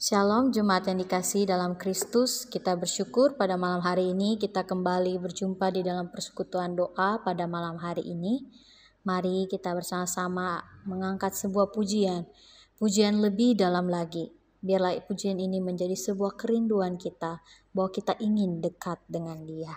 Shalom jemaat yang dikasihi dalam Kristus, kita bersyukur pada malam hari ini kita kembali berjumpa di dalam persekutuan doa pada malam hari ini. Mari kita bersama-sama mengangkat sebuah pujian lebih dalam lagi. Biarlah pujian ini menjadi sebuah kerinduan kita bahwa kita ingin dekat dengan Dia.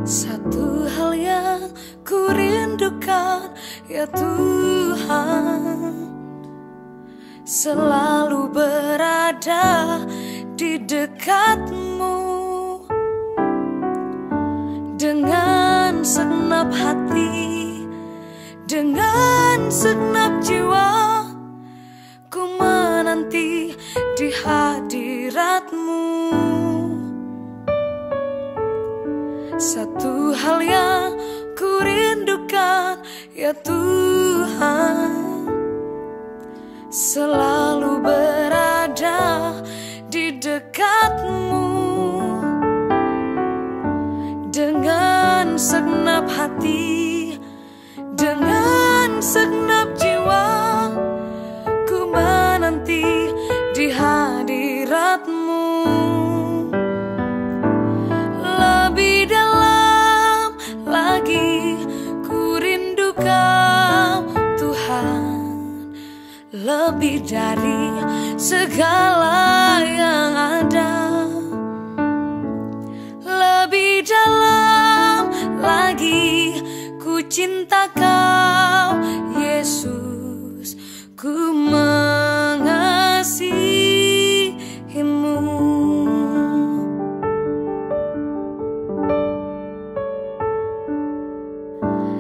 Satu hal yang ku rindukan, ya Tuhan, selalu berada di dekat-Mu. Dengan segenap hati, dengan segenap jiwa, ku menanti di hadirat-Mu. Satu hal yang ku rindukan, ya Tuhan, selalu berada di dekat-Mu. Dengan segenap hati, dengan segenap jiwa, ku menanti di hadirat-Mu. Lebih dalam lagi ku rindu Kau, Tuhan, lebih dari segala yang ada. Lebih dalam lagi ku cinta Kau, Yesus, ku mengasihi-Mu.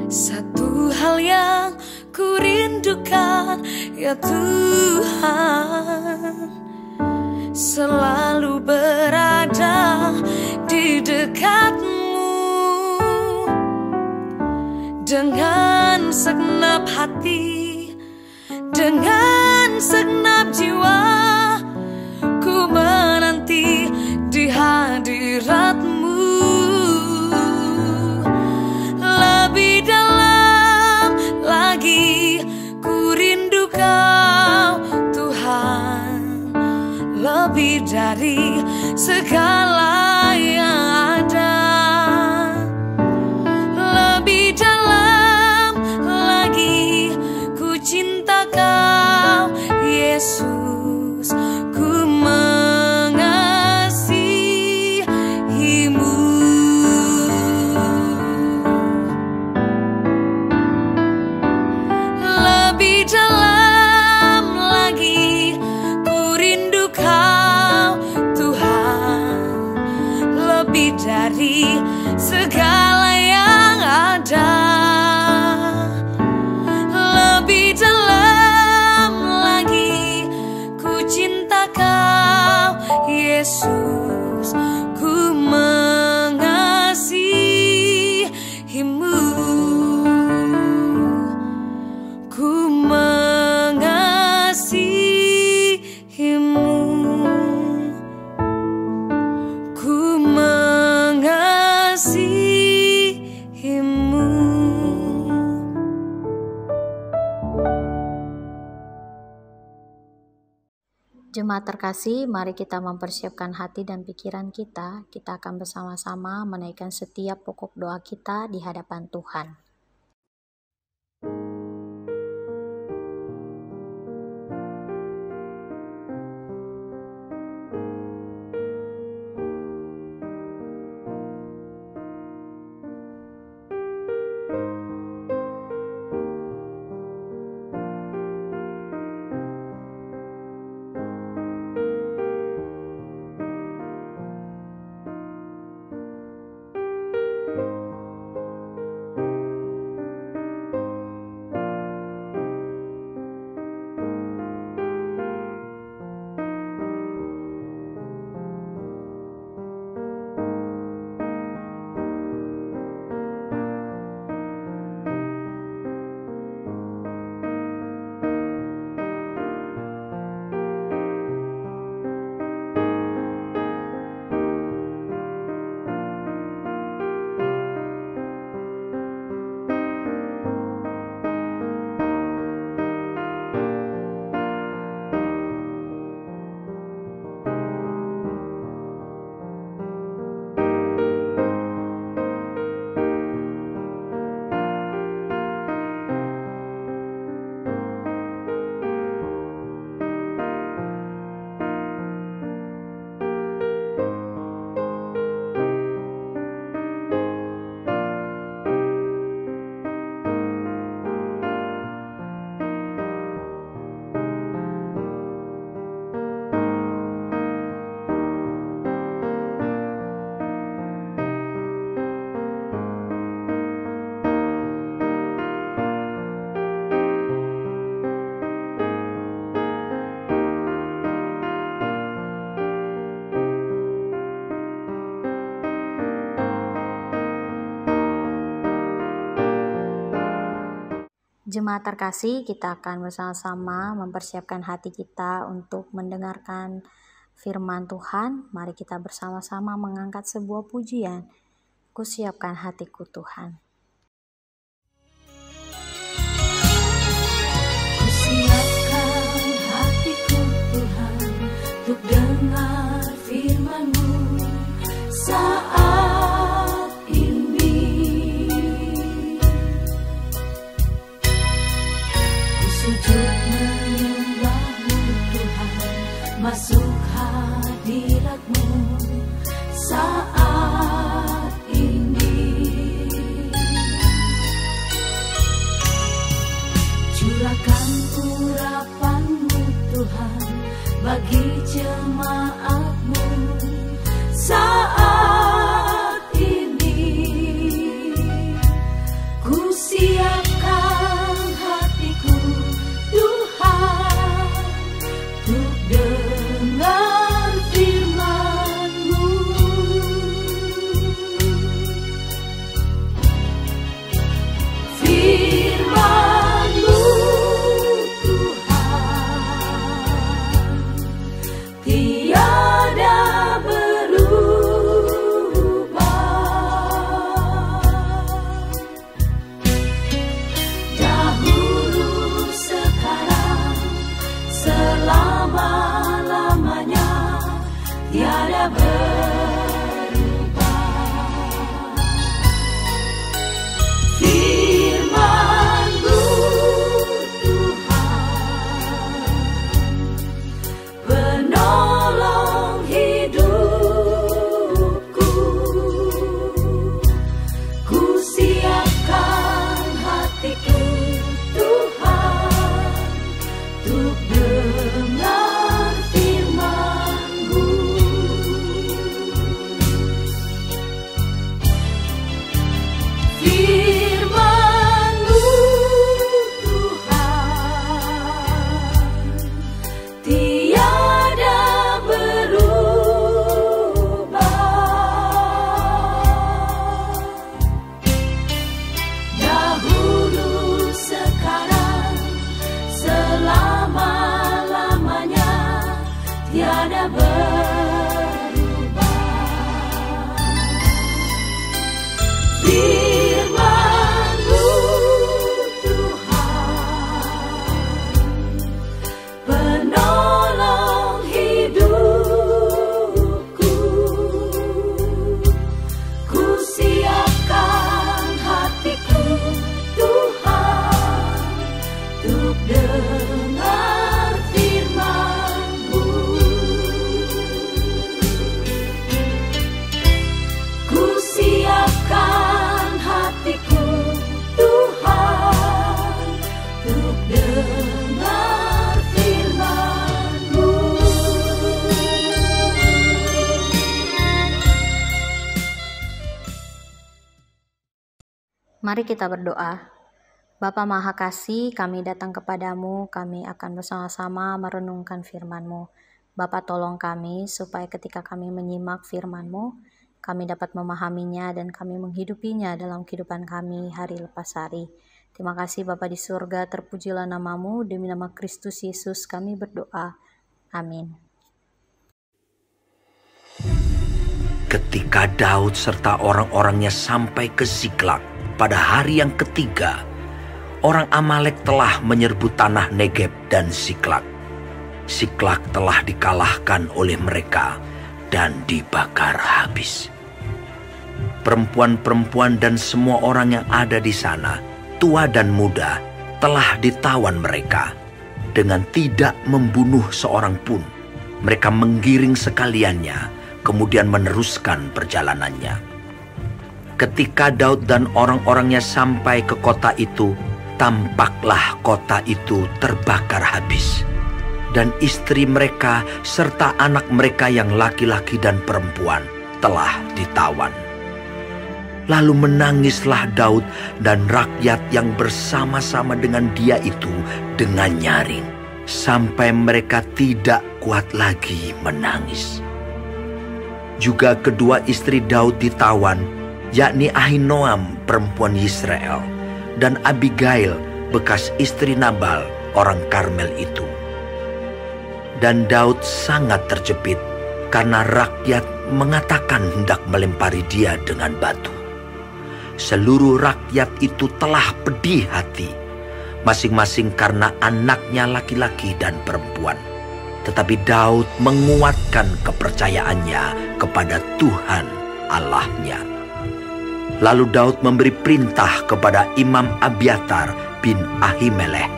Satu hal yang ku rindukan, ya Tuhan, selalu berada di dekat-Mu. Dengan segenap hati, dengan segenap jiwa, ku menanti di hadirat-Mu. Lebih dalam lagi ku rindu Kau, Tuhan, lebih dari segala yang ada. Lebih dalam lagi ku cinta Kau, Yesus, ku mengasihi-Mu. Lebih dalam lagi ku rindu Kau, Tuhan, lebih dari segala yang ada. Lebih dalam lagi ku cinta Kau, Yesus, ku mengasihi-Mu. Ku mengasihi-Mu. Ku mengasihi-Mu. Jemaat terkasih, mari kita mempersiapkan hati dan pikiran kita. Kita akan bersama-sama menaikkan setiap pokok doa kita di hadapan Tuhan. Jemaat terkasih, kita akan bersama-sama mempersiapkan hati kita untuk mendengarkan firman Tuhan. Mari kita bersama-sama mengangkat sebuah pujian. Kusiapkan hatiku Tuhan. Kusiapkan hatiku Tuhan untuk dengar firman-Mu saat ini. Ku sujud menyembah-Mu Tuhan, masuk hadirat-Mu saat ini. Curahkan urapan-Mu Tuhan bagi jemaat-Mu saat ini. Ku siapkan hatiku Tuhan untuk dengar firman-Mu. Firman-Mu tiada berubah, dahulu, sekarang, selama-lamanya, tiada berubah. Firman-Mu penolong hidupku, ku siapkan hatiku Tuhan untuk dengar firman-Mu. Firman-Mu Tuhan tiada berubah, dahulu, sekarang, selama-lamanya, tiada berubah. Firman-Mu Tuhan penolong hidupku, ku siapkan hatiku Tuhan untuk dengar firman-Mu. Ku siapkan hatiku Tuhan untuk dengar firman-Mu. Mari kita berdoa. Bapa Maha Kasih, kami datang kepadamu, kami akan bersama-sama merenungkan firman-Mu. Bapa, tolong kami supaya ketika kami menyimak firman-Mu, kami dapat memahaminya dan kami menghidupinya dalam kehidupan kami hari lepas hari. Terima kasih Bapa di surga, terpujilah nama-Mu, demi nama Kristus Yesus kami berdoa. Amin. Ketika Daud serta orang-orangnya sampai ke Ziklag pada hari yang ketiga, orang Amalek telah menyerbu tanah Negeb dan Ziklag. Ziklag telah dikalahkan oleh mereka dan dibakar habis. Perempuan-perempuan dan semua orang yang ada di sana, tua dan muda, telah ditawan mereka dengan tidak membunuh seorang pun. Mereka menggiring sekaliannya, kemudian meneruskan perjalanannya. Ketika Daud dan orang-orangnya sampai ke kota itu, tampaklah kota itu terbakar habis, dan istri mereka serta anak mereka yang laki-laki dan perempuan telah ditawan. Lalu menangislah Daud dan rakyat yang bersama-sama dengan dia itu dengan nyaring, sampai mereka tidak kuat lagi menangis. Juga kedua istri Daud ditawan, yakni Ahinoam perempuan Yisrael dan Abigail bekas istri Nabal orang Karmel itu. Dan Daud sangat terjepit karena rakyat mengatakan hendak melempari dia dengan batu. Seluruh rakyat itu telah pedih hati, masing-masing karena anaknya laki-laki dan perempuan. Tetapi Daud menguatkan kepercayaannya kepada Tuhan Allahnya. Lalu Daud memberi perintah kepada Imam Abiatar bin Ahimelech,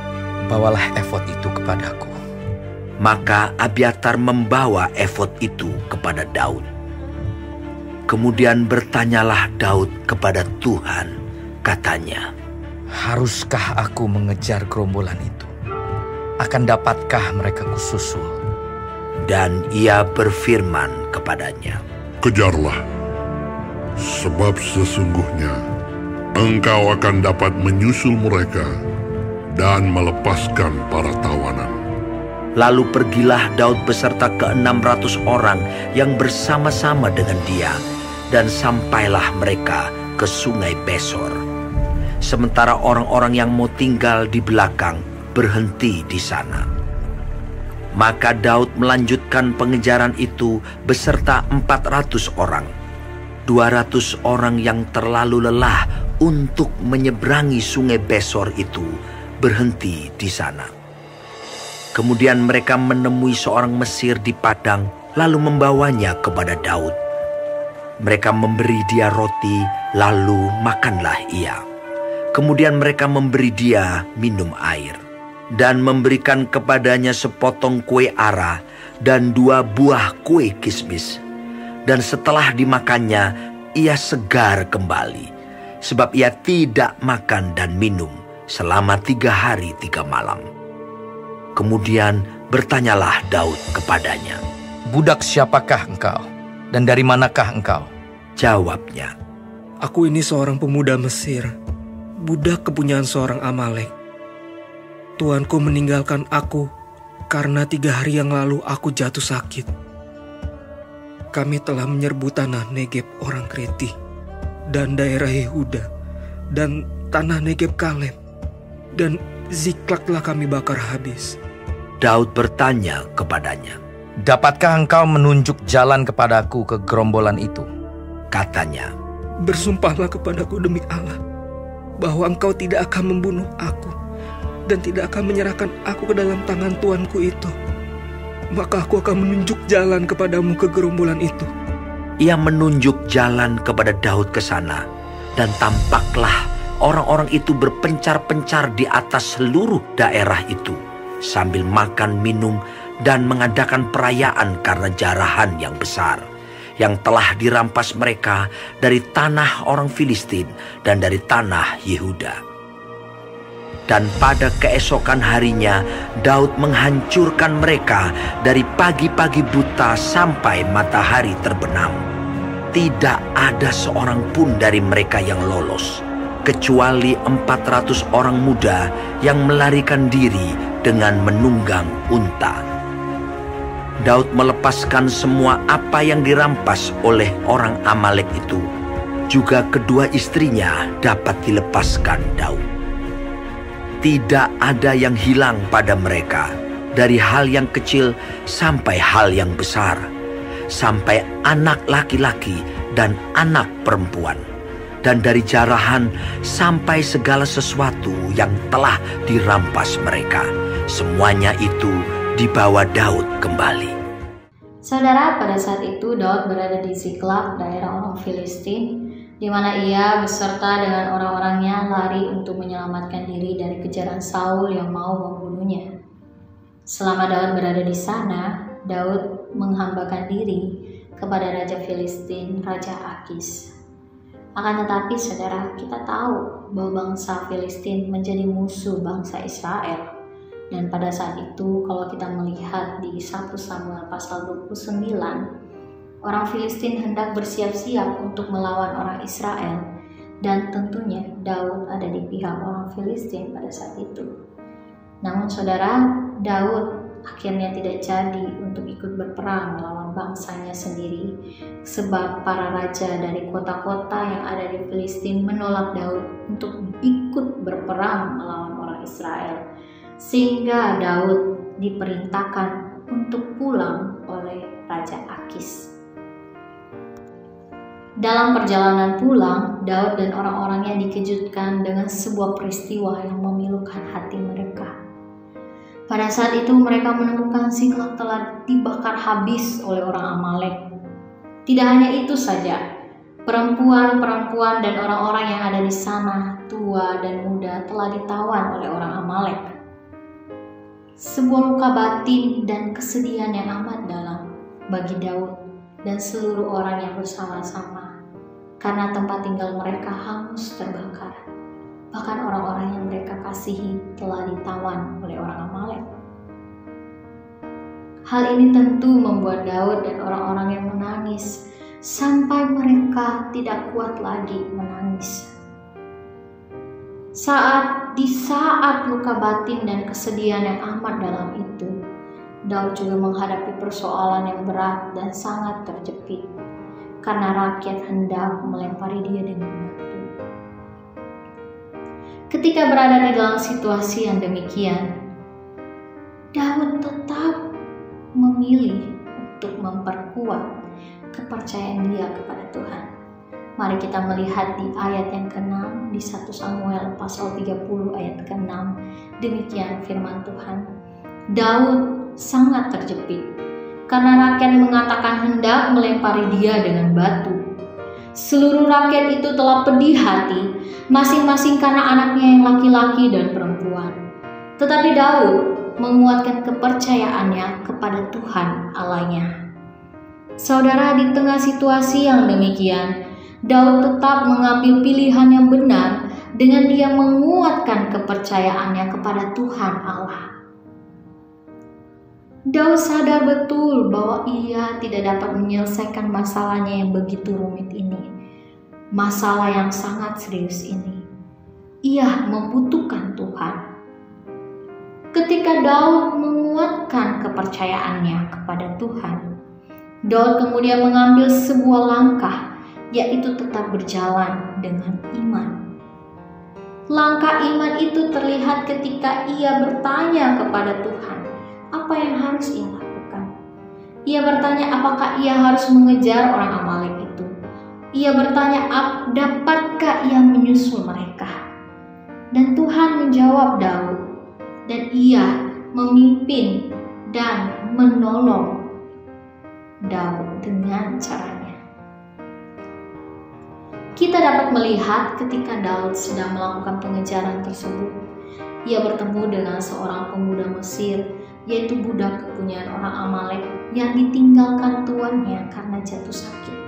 "Bawalah efod itu kepadaku." Maka Abiatar membawa efod itu kepada Daud. Kemudian bertanyalah Daud kepada Tuhan, katanya, "Haruskah aku mengejar gerombolan itu? Akan dapatkah mereka kususul?" Dan ia berfirman kepadanya, Kejarlah, sebab sesungguhnya engkau akan dapat menyusul mereka dan melepaskan para tawanan. Lalu pergilah Daud beserta ke-600 orang yang bersama-sama dengan dia, dan sampailah mereka ke sungai Besor. Sementara orang-orang yang mau tinggal di belakang berhenti di sana. Maka Daud melanjutkan pengejaran itu beserta 400 orang. 200 orang yang terlalu lelah untuk menyeberangi sungai Besor itu berhenti di sana. Kemudian mereka menemui seorang Mesir di padang, lalu membawanya kepada Daud. Mereka memberi dia roti, lalu makanlah ia. Kemudian mereka memberi dia minum air, dan memberikan kepadanya sepotong kue ara dan 2 buah kue kismis. Dan setelah dimakannya, ia segar kembali, sebab ia tidak makan dan minum selama 3 hari 3 malam. Kemudian bertanyalah Daud kepadanya, "Budak siapakah engkau? Dan dari manakah engkau?" Jawabnya, "Aku ini seorang pemuda Mesir, budak kepunyaan seorang Amalek. Tuanku meninggalkan aku karena 3 hari yang lalu aku jatuh sakit. Kami telah menyerbu tanah Negeb orang Kreti dan daerah Yehuda dan tanah Negeb Kaleb, dan Ziklag telah kami bakar habis." Daud bertanya kepadanya, "Dapatkah engkau menunjuk jalan kepadaku ke gerombolan itu?" Katanya, "Bersumpahlah kepadaku demi Allah, bahwa engkau tidak akan membunuh aku dan tidak akan menyerahkan aku ke dalam tangan tuanku itu. Maka aku akan menunjuk jalan kepadamu ke gerombolan itu." Ia menunjuk jalan kepada Daud ke sana, dan tampaklah orang-orang itu berpencar-pencar di atas seluruh daerah itu, sambil makan, minum, dan mengadakan perayaan karena jarahan yang besar yang telah dirampas mereka dari tanah orang Filistin dan dari tanah Yehuda. Dan pada keesokan harinya, Daud menghancurkan mereka dari pagi-pagi buta sampai matahari terbenam. Tidak ada seorang pun dari mereka yang lolos, kecuali 400 orang muda yang melarikan diri dengan menunggang unta. Daud melepaskan semua apa yang dirampas oleh orang Amalek itu. Juga kedua istrinya dapat dilepaskan Daud. Tidak ada yang hilang pada mereka, dari hal yang kecil sampai hal yang besar, sampai anak laki-laki dan anak perempuan, dan dari jarahan sampai segala sesuatu yang telah dirampas mereka. Semuanya itu dibawa Daud kembali. Saudara, pada saat itu Daud berada di Ziklag, daerah orang Filistin, di mana ia beserta dengan orang-orangnya lari untuk menyelamatkan diri dari kejaran Saul yang mau membunuhnya. Selama Daud berada di sana, Daud menghambakan diri kepada Raja Filistin, Raja Akis. Akan tetapi saudara, kita tahu bahwa bangsa Filistin menjadi musuh bangsa Israel. Dan pada saat itu kalau kita melihat di 1 Samuel pasal 29, orang Filistin hendak bersiap-siap untuk melawan orang Israel. Dan tentunya Daud ada di pihak orang Filistin pada saat itu. Namun saudara, Daud akhirnya tidak jadi untuk ikut berperang melawan bangsanya sendiri, sebab para raja dari kota-kota yang ada di Filistin menolak Daud untuk ikut berperang melawan orang Israel, sehingga Daud diperintahkan untuk pulang oleh Raja Akis. Dalam perjalanan pulang, Daud dan orang-orangnya dikejutkan dengan sebuah peristiwa yang memilukan hati mereka. Pada saat itu mereka menemukan Siklag telah dibakar habis oleh orang Amalek. Tidak hanya itu saja, perempuan-perempuan dan orang-orang yang ada di sana, tua dan muda, telah ditawan oleh orang Amalek. Sebuah luka batin dan kesedihan yang amat dalam bagi Daud dan seluruh orang yang bersama-sama, karena tempat tinggal mereka hangus terbakar. Bahkan orang-orang yang mereka kasihi telah ditawan oleh orang Amalek. Hal ini tentu membuat Daud dan orang-orang yang menangis sampai mereka tidak kuat lagi menangis. Di saat luka batin dan kesedihan yang amat dalam itu, Daud juga menghadapi persoalan yang berat dan sangat terjepit karena rakyat hendak melempari dia dengan batu. Ketika berada di dalam situasi yang demikian, Daud tetap memilih untuk memperkuat kepercayaan dia kepada Tuhan. Mari kita melihat di ayat yang ke-6 di 1 Samuel pasal 30 ayat ke-6. Demikian firman Tuhan. Daud sangat terjepit karena rakyat mengatakan hendak melempari dia dengan batu. Seluruh rakyat itu telah pedih hati, masing-masing karena anaknya yang laki-laki dan perempuan. Tetapi Daud menguatkan kepercayaannya kepada Tuhan Allahnya. Saudara, di tengah situasi yang demikian, Daud tetap mengambil pilihan yang benar dengan dia menguatkan kepercayaannya kepada Tuhan Allah. Daud sadar betul bahwa ia tidak dapat menyelesaikan masalahnya yang begitu rumit ini. Masalah yang sangat serius ini. Ia membutuhkan Tuhan. Ketika Daud menguatkan kepercayaannya kepada Tuhan, Daud kemudian mengambil sebuah langkah, yaitu tetap berjalan dengan iman. Langkah iman itu terlihat ketika ia bertanya kepada Tuhan, apa yang harus ia lakukan? Ia bertanya apakah ia harus mengejar orang Amalek itu. Ia bertanya dapatkah ia menyusul mereka? Dan Tuhan menjawab Daud, dan ia memimpin dan menolong Daud dengan caranya. Kita dapat melihat ketika Daud sedang melakukan pengejaran tersebut, ia bertemu dengan seorang pemuda Mesir, yaitu budak kepunyaan orang Amalek yang ditinggalkan tuannya karena jatuh sakit.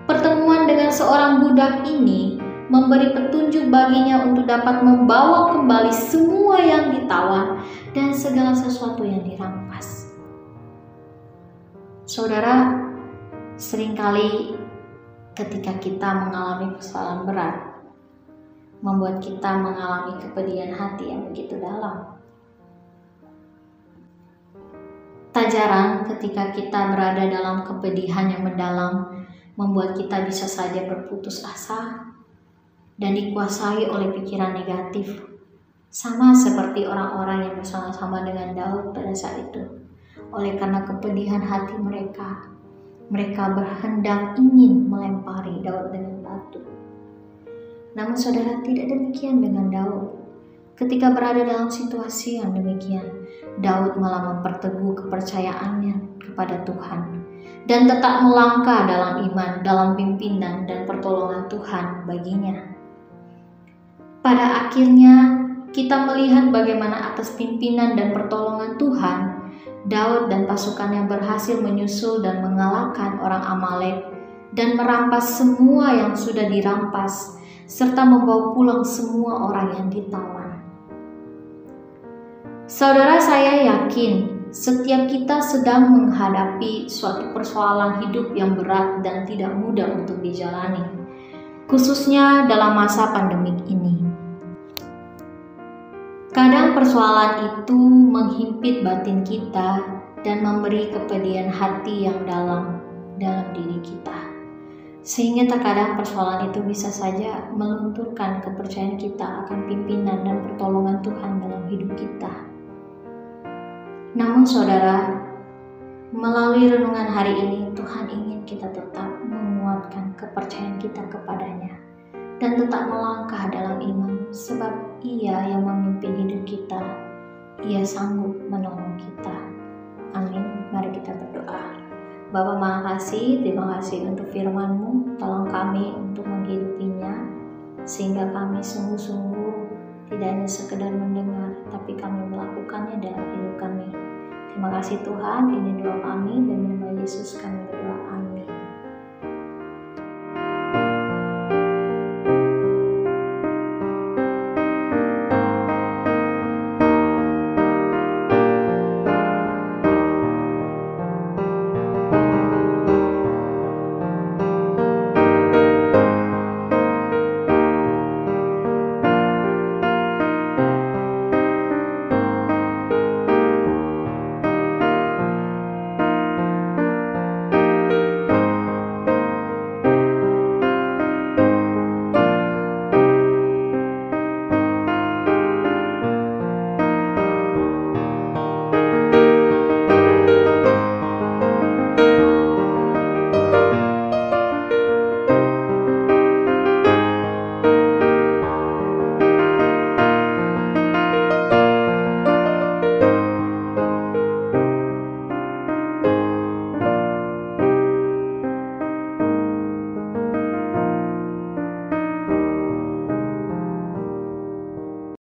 Pertemuan dengan seorang budak ini memberi petunjuk baginya untuk dapat membawa kembali semua yang ditawan dan segala sesuatu yang dirampas. Saudara, seringkali ketika kita mengalami persoalan berat, membuat kita mengalami kepedihan hati yang begitu dalam. Tak jarang ketika kita berada dalam kepedihan yang mendalam, membuat kita bisa saja berputus asa dan dikuasai oleh pikiran negatif. Sama seperti orang-orang yang bersama-sama dengan Daud pada saat itu. Oleh karena kepedihan hati mereka berhendak ingin melempari Daud dengan batu. Namun saudara, tidak demikian dengan Daud. Ketika berada dalam situasi yang demikian, Daud malah memperteguh kepercayaannya kepada Tuhan dan tetap melangkah dalam iman, dalam pimpinan dan pertolongan Tuhan baginya. Pada akhirnya, kita melihat bagaimana atas pimpinan dan pertolongan Tuhan, Daud dan pasukannya berhasil menyusul dan mengalahkan orang Amalek dan merampas semua yang sudah dirampas, serta membawa pulang semua orang yang ditawan. Saudara, saya yakin setiap kita sedang menghadapi suatu persoalan hidup yang berat dan tidak mudah untuk dijalani, khususnya dalam masa pandemik ini. Kadang persoalan itu menghimpit batin kita dan memberi kepedihan hati yang dalam diri kita. Sehingga terkadang persoalan itu bisa saja melunturkan kepercayaan kita akan pimpinan dan pertolongan Tuhan dalam hidup kita. Namun saudara, melalui renungan hari ini Tuhan ingin kita tetap menguatkan kepercayaan kita kepadanya dan tetap melangkah dalam iman, sebab Ia yang memimpin hidup kita. Ia sanggup menolong kita. Amin. Mari kita berdoa. Bapa Maha Kasih, terima kasih untuk firman-Mu. Tolong kami untuk menghidupinya, sehingga kami sungguh-sungguh tidak hanya sekedar mendengar, tapi kami melakukannya dalam hidup kami. Terima kasih Tuhan, ini doa kami, dan nama Yesus kami berdoa.